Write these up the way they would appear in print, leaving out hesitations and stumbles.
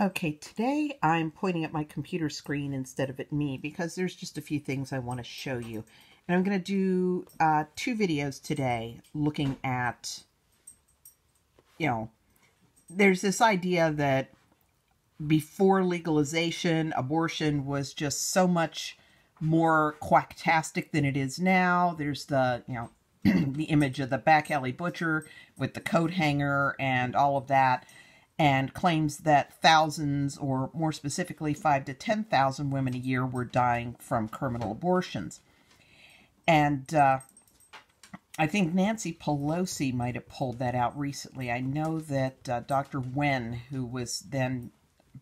Okay, today I'm pointing at my computer screen instead of at me because there's just a few things I want to show you. And I'm going to do 2 videos today looking at, there's this idea that before legalization, abortion was just so much more quacktastic than it is now. There's the, the image of the back alley butcher with the coat hanger and all of that, and claims that thousands, or more specifically 5,000 to 10,000 women a year were dying from criminal abortions. And I think Nancy Pelosi might have pulled that out recently. I know that Dr. Wen, who was then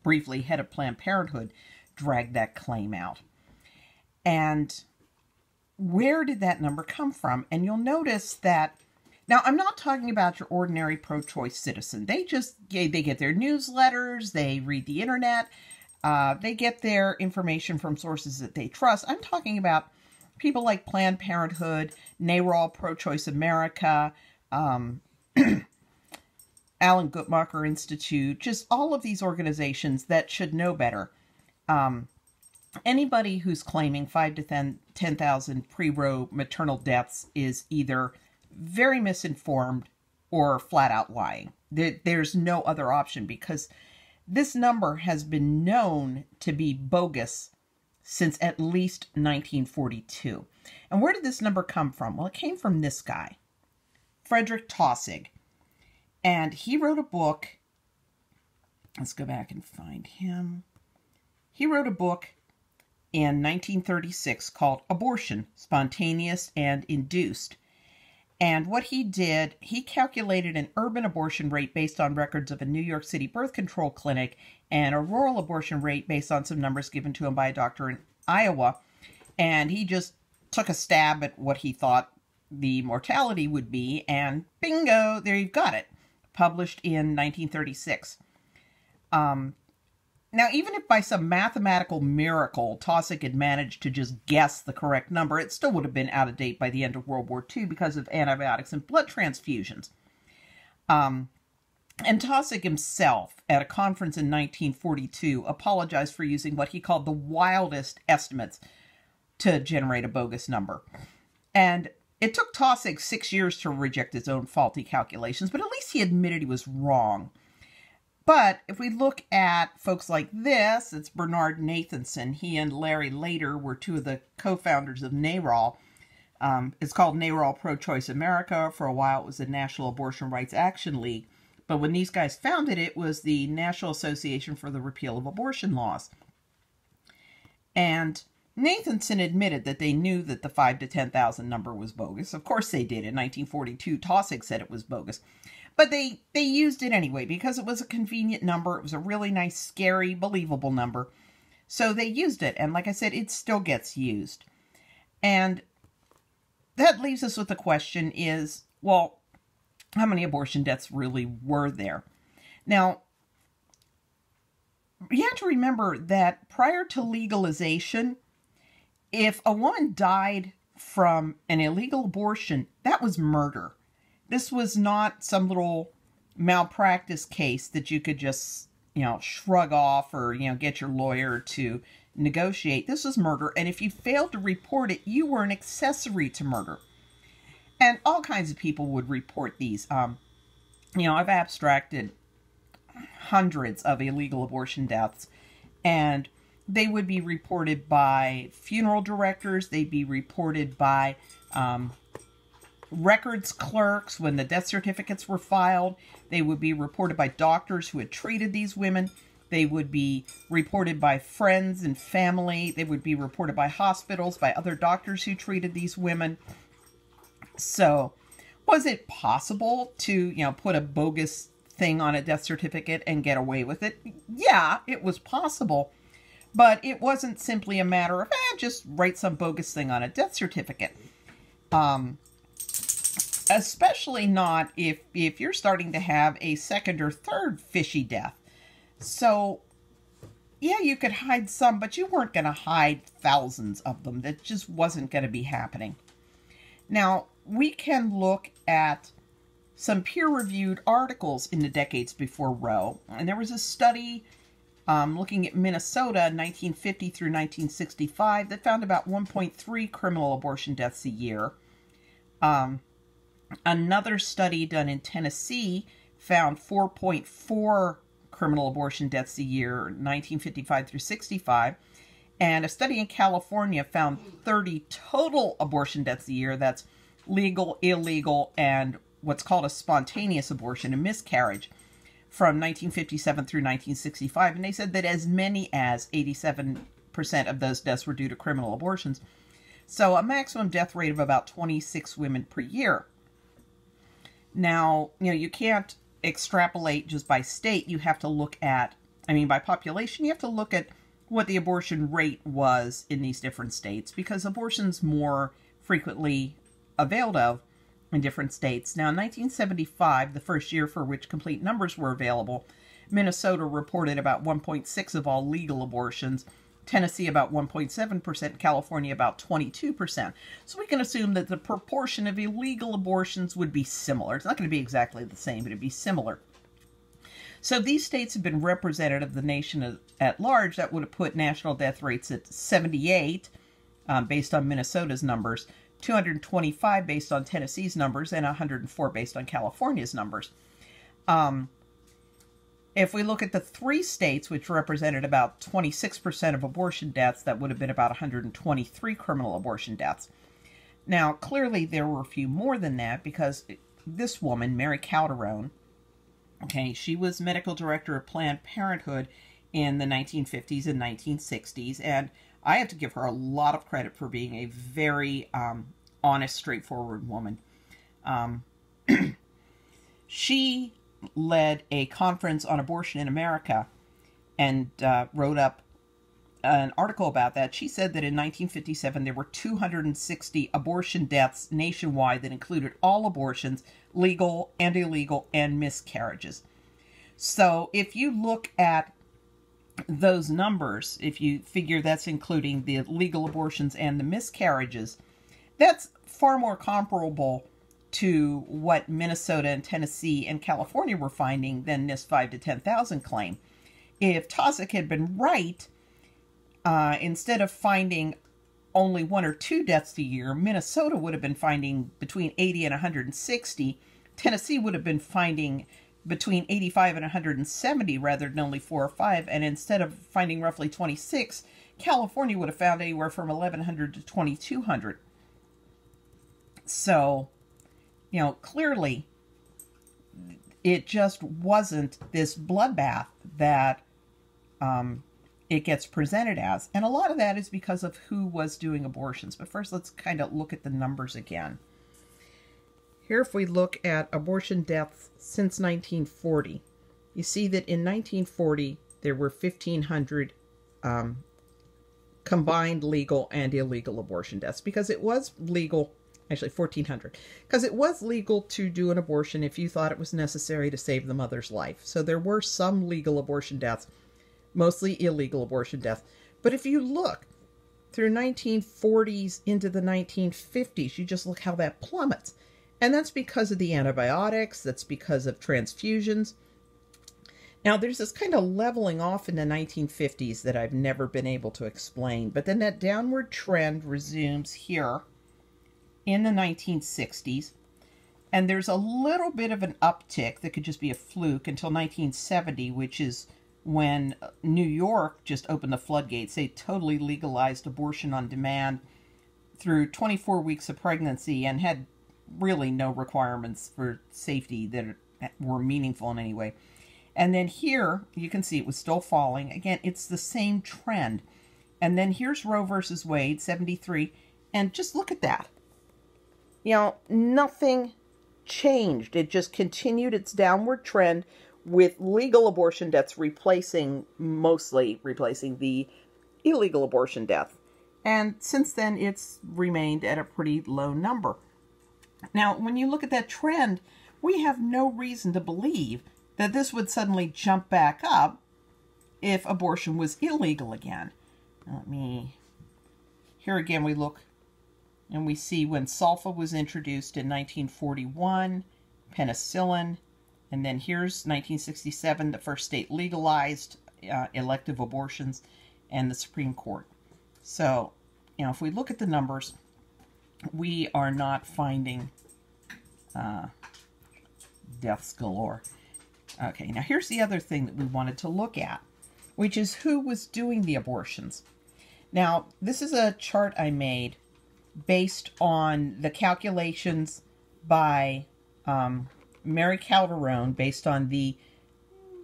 briefly head of Planned Parenthood, dragged that claim out. And where did that number come from? And you'll notice that, now I'm not talking about your ordinary pro-choice citizen. They get their newsletters, they read the internet, they get their information from sources that they trust. I'm talking about people like Planned Parenthood, NARAL, Pro-Choice America, Alan Guttmacher Institute, just all of these organizations that should know better. Anybody who's claiming 5,000 to 10,000 pre-Roe maternal deaths is either very misinformed or flat out lying. There's no other option, because this number has been known to be bogus since at least 1942. And where did this number come from? Well, it came from this guy, Frederick Taussig. And he wrote a book. Let's go back and find him. He wrote a book in 1936 called Abortion, Spontaneous and Induced. And what he did, he calculated an urban abortion rate based on records of a New York City birth control clinic and a rural abortion rate based on some numbers given to him by a doctor in Iowa. And he just took a stab at what he thought the mortality would be, and bingo, there you've got it. Published in 1936. Now, even if by some mathematical miracle Taussig had managed to just guess the correct number, it still would have been out of date by the end of World War II because of antibiotics and blood transfusions. And Taussig himself, at a conference in 1942, apologized for using what he called the wildest estimates to generate a bogus number. And it took Taussig 6 years to reject his own faulty calculations, but at least he admitted he was wrong. But if we look at folks like this, it's Bernard Nathanson. He and Larry Lader were two of the co-founders of NARAL. It's called NARAL Pro-Choice America. For a while, it was the National Abortion Rights Action League. But when these guys founded it, it was the National Association for the Repeal of Abortion Laws. And Nathanson admitted that they knew that the 5,000 to 10,000 number was bogus. Of course they did. In 1942, Taussig said it was bogus. But they used it anyway because it was a convenient number. It was a really nice, scary, believable number. So they used it. And like I said, it still gets used. And that leaves us with the question is, well, how many abortion deaths really were there? Now, you have to remember that prior to legalization, if a woman died from an illegal abortion, that was murder. This was not some little malpractice case that you could just, shrug off or, get your lawyer to negotiate. This was murder. And if you failed to report it, you were an accessory to murder. And all kinds of people would report these. I've abstracted hundreds of illegal abortion deaths, and they would be reported by funeral directors. They'd be reported by records clerks when the death certificates were filed. They would be reported by doctors who had treated these women. They would be reported by friends and family. They would be reported by hospitals, by other doctors who treated these women. So, was it possible to, put a bogus thing on a death certificate and get away with it? Yeah, it was possible. But it wasn't simply a matter of, just write some bogus thing on a death certificate. Especially not if you're starting to have a second or third fishy death. So, yeah, you could hide some, but you weren't going to hide thousands of them. That just wasn't going to be happening. Now, we can look at some peer-reviewed articles in the decades before Roe. And there was a study Looking at Minnesota, 1950 through 1965, that found about 1.3 criminal abortion deaths a year. Another study done in Tennessee found 4.4 criminal abortion deaths a year, 1955 through 65. And a study in California found 30 total abortion deaths a year. That's legal, illegal, and what's called a spontaneous abortion, a miscarriage, from 1957 through 1965. And they said that as many as 87% of those deaths were due to criminal abortions. So a maximum death rate of about 26 women per year. Now, you can't extrapolate just by state. You have to look at, by population, you have to look at what the abortion rate was in these different states, because abortion's more frequently availed of in different states. Now, in 1975, the first year for which complete numbers were available, Minnesota reported about 1.6 of all legal abortions, Tennessee about 1.7%, California about 22%. So we can assume that the proportion of illegal abortions would be similar. It's not going to be exactly the same, but it'd be similar. So these states have been representative of the nation at large. That would have put national death rates at 78, based on Minnesota's numbers, 225 based on Tennessee's numbers, and 104 based on California's numbers. If we look at the three states, which represented about 26% of abortion deaths, that would have been about 123 criminal abortion deaths. Now, clearly there were a few more than that, because this woman, Mary Calderon, she was medical director of Planned Parenthood in the 1950s and 1960s, and I have to give her a lot of credit for being a very honest, straightforward woman. She led a conference on abortion in America and wrote up an article about that. She said that in 1957 there were 260 abortion deaths nationwide that included all abortions, legal and illegal, and miscarriages. So if you look at those numbers, if you figure that's including the legal abortions and the miscarriages, that's far more comparable to what Minnesota and Tennessee and California were finding than this 5 to 10,000 claim. If Tosic had been right, instead of finding only 1 or 2 deaths a year, Minnesota would have been finding between 80 and 160. Tennessee would have been finding between 85 and 170 rather than only 4 or 5. And instead of finding roughly 26, California would have found anywhere from 1,100 to 2,200. So, clearly it just wasn't this bloodbath that it gets presented as. And a lot of that is because of who was doing abortions. But first, let's kind of look at the numbers again. Here, if we look at abortion deaths since 1940, you see that in 1940, there were 1,500 combined legal and illegal abortion deaths, because it was legal, actually 1,400, because it was legal to do an abortion if you thought it was necessary to save the mother's life. So there were some legal abortion deaths, mostly illegal abortion deaths. But if you look through 1940s into the 1950s, you just look how that plummets. And that's because of the antibiotics, that's because of transfusions. Now, there's this kind of leveling off in the 1950s that I've never been able to explain. But then that downward trend resumes here in the 1960s. And there's a little bit of an uptick that could just be a fluke until 1970, which is when New York just opened the floodgates. They totally legalized abortion on demand through 24 weeks of pregnancy and had really no requirements for safety that were meaningful in any way. And then here, you can see it was still falling. Again, it's the same trend. And then here's Roe versus Wade, 73. And just look at that. Nothing changed. It just continued its downward trend with legal abortion deaths mostly replacing the illegal abortion death. And since then, it's remained at a pretty low number. Now, when you look at that trend, we have no reason to believe that this would suddenly jump back up if abortion was illegal again. Here again we look and we see when sulfa was introduced in 1941, penicillin, and then here's 1967, the first state legalized elective abortions, and the Supreme Court. So, if we look at the numbers, we are not finding deaths galore. Okay, now here's the other thing that we wanted to look at, which is who was doing the abortions. Now, this is a chart I made based on the calculations by Mary Calderone, based on the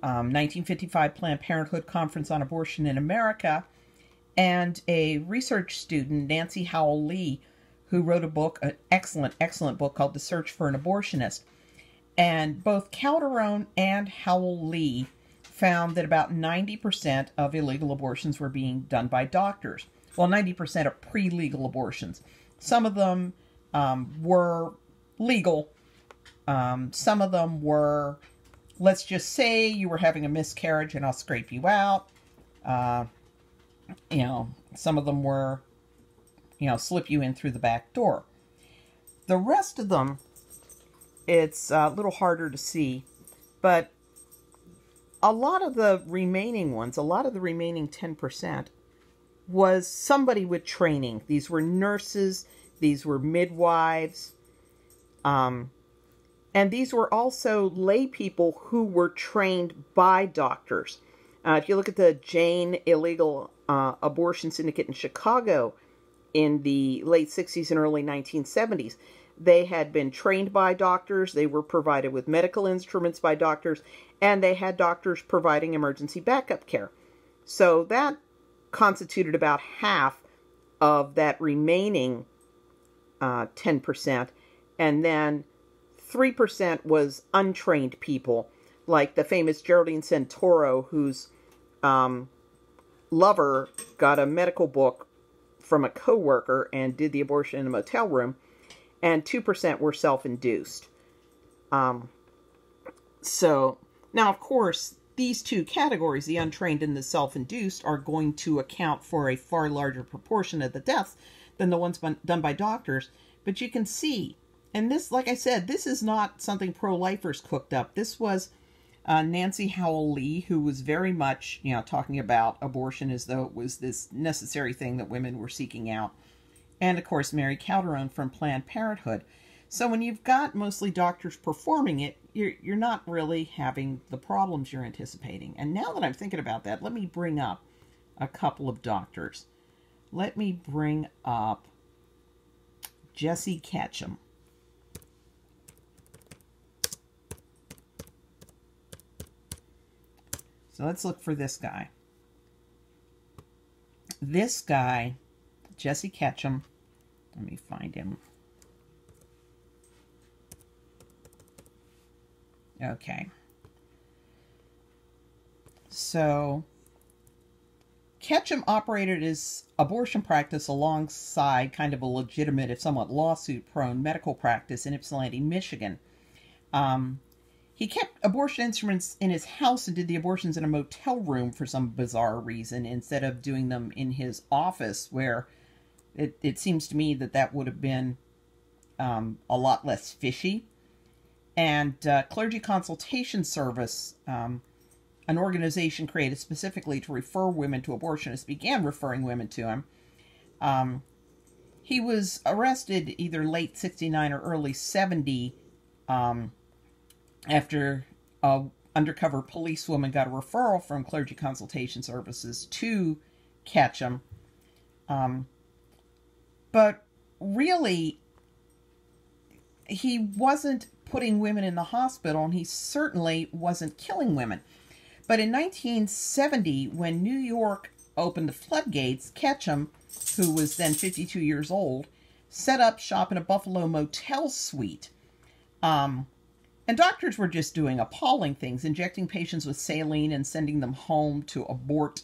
1955 Planned Parenthood Conference on Abortion in America, and a research student, Nancy Howell Lee, who wrote a book, an excellent, excellent book called The Search for an Abortionist. And both Calderone and Howell Lee found that about 90% of illegal abortions were being done by doctors. Well, 90% of pre-legal abortions. Some of them were legal. Some of them were, let's just say you were having a miscarriage and I'll scrape you out. Some of them were, slip you in through the back door. The rest of them, it's a little harder to see, but a lot of the remaining ones, a lot of the remaining 10%, was somebody with training. These were nurses, these were midwives, and these were also lay people who were trained by doctors. If you look at the Jane Illegal Abortion Syndicate in Chicago in the late 60s and early 1970s, they had been trained by doctors, they were provided with medical instruments by doctors, and they had doctors providing emergency backup care. So that constituted about half of that remaining 10%, and then 3% was untrained people, like the famous Geraldine Santoro, whose lover got a medical book from a coworker and did the abortion in a motel room, and 2% were self-induced. So, now of course, these two categories, the untrained and the self-induced, are going to account for a far larger proportion of the deaths than the ones done by doctors. But you can see, and this, like I said, this is not something pro-lifers cooked up. This was Nancy Howell Lee, who was very much, talking about abortion as though it was this necessary thing that women were seeking out. And, of course, Mary Calderone from Planned Parenthood. So when you've got mostly doctors performing it, you're not really having the problems you're anticipating. And now that I'm thinking about that, let me bring up a couple of doctors. Let me bring up Jesse Ketchum. So let's look for this guy. This guy, Jesse Ketchum, let me find him. Okay. So, Ketchum operated his abortion practice alongside kind of a legitimate, if somewhat lawsuit-prone, medical practice in Ypsilanti, Michigan. He kept abortion instruments in his house and did the abortions in a motel room for some bizarre reason, instead of doing them in his office, where it seems to me that would have been a lot less fishy. And Clergy Consultation Service, an organization created specifically to refer women to abortionists, began referring women to him. He was arrested either late 69 or early 70 after an undercover policewoman got a referral from Clergy Consultation Services to Ketchum. But really, he wasn't putting women in the hospital, and he certainly wasn't killing women. But in 1970, when New York opened the floodgates, Ketchum, who was then 52 years old, set up shop in a Buffalo motel suite. And doctors were just doing appalling things, injecting patients with saline and sending them home to abort.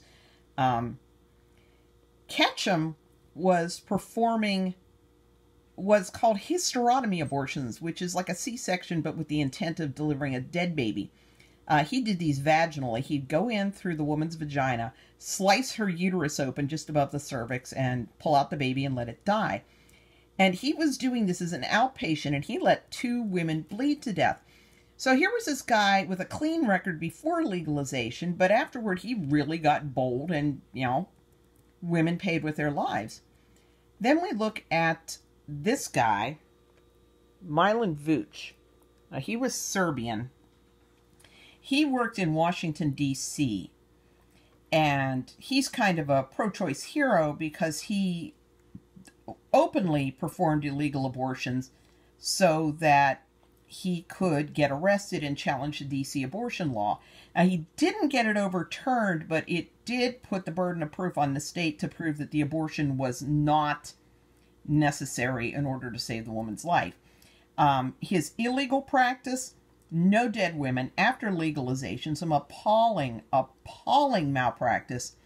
Ketchum was performing what's called hysterotomy abortions, which is like a C-section but with the intent of delivering a dead baby. He did these vaginally. He'd go in through the woman's vagina, slice her uterus open just above the cervix, and pull out the baby and let it die. And he was doing this as an outpatient, and he let 2 women bleed to death. So here was this guy with a clean record before legalization, but afterward he really got bold and, women paid with their lives. Then we look at this guy, Milan Vuc. Now, he was Serbian. He worked in Washington, D.C., and he's kind of a pro-choice hero because he openly performed illegal abortions so that he could get arrested and challenge the D.C. abortion law. Now, he didn't get it overturned, but it did put the burden of proof on the state to prove that the abortion was not necessary in order to save the woman's life. His illegal practice, no dead women after legalization, some appalling malpractice,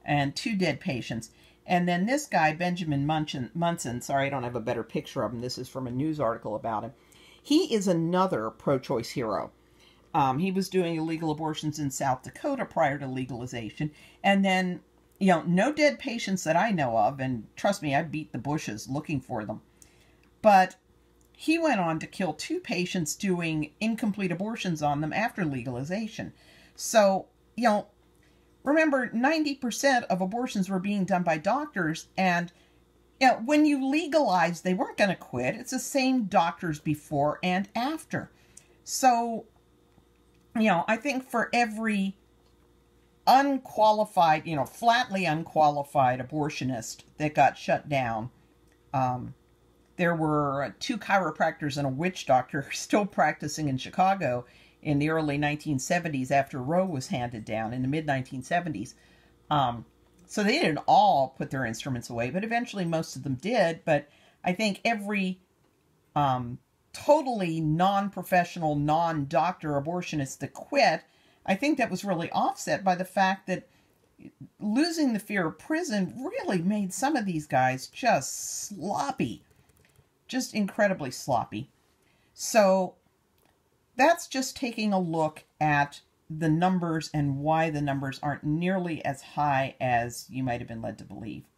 and 2 dead patients. And then this guy, Benjamin Munson, sorry, I don't have a better picture of him. This is from a news article about him. He is another pro-choice hero. He was doing illegal abortions in South Dakota prior to legalization. And then, no dead patients that I know of, and trust me, I beat the bushes looking for them. But he went on to kill 2 patients doing incomplete abortions on them after legalization. So, remember, 90% of abortions were being done by doctors, and when you legalized, they weren't going to quit. It's the same doctors before and after. So, I think for every unqualified, flatly unqualified abortionist that got shut down, there were 2 chiropractors and a witch doctor still practicing in Chicago in the early 1970s after Roe was handed down in the mid-1970s. So they didn't all put their instruments away, but eventually most of them did. But I think every totally non-professional, non-doctor abortionist that quit, I think that was really offset by the fact that losing the fear of prison really made some of these guys just sloppy. Just incredibly sloppy. So that's just taking a look at the numbers and why the numbers aren't nearly as high as you might have been led to believe.